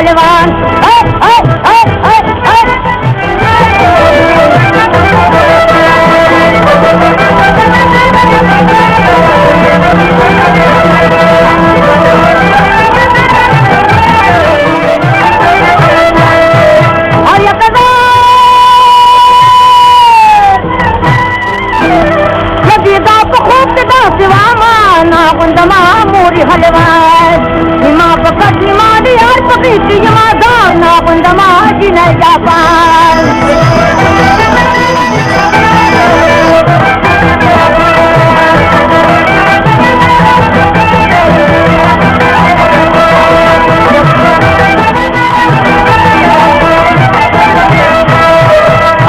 हलवान हलवान निमा पकड़ निमा यार पकड़ी निमा दार ना बंदमा जी नहीं जापान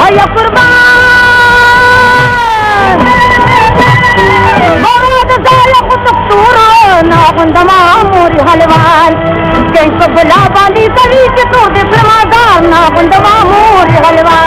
आया कुर्बान बहुत सारा कुतूर ना बंदमा मोरी हलवान कहीं को बुला वाली सभी के तो दिमादार ना बंदमा मोरी हलवान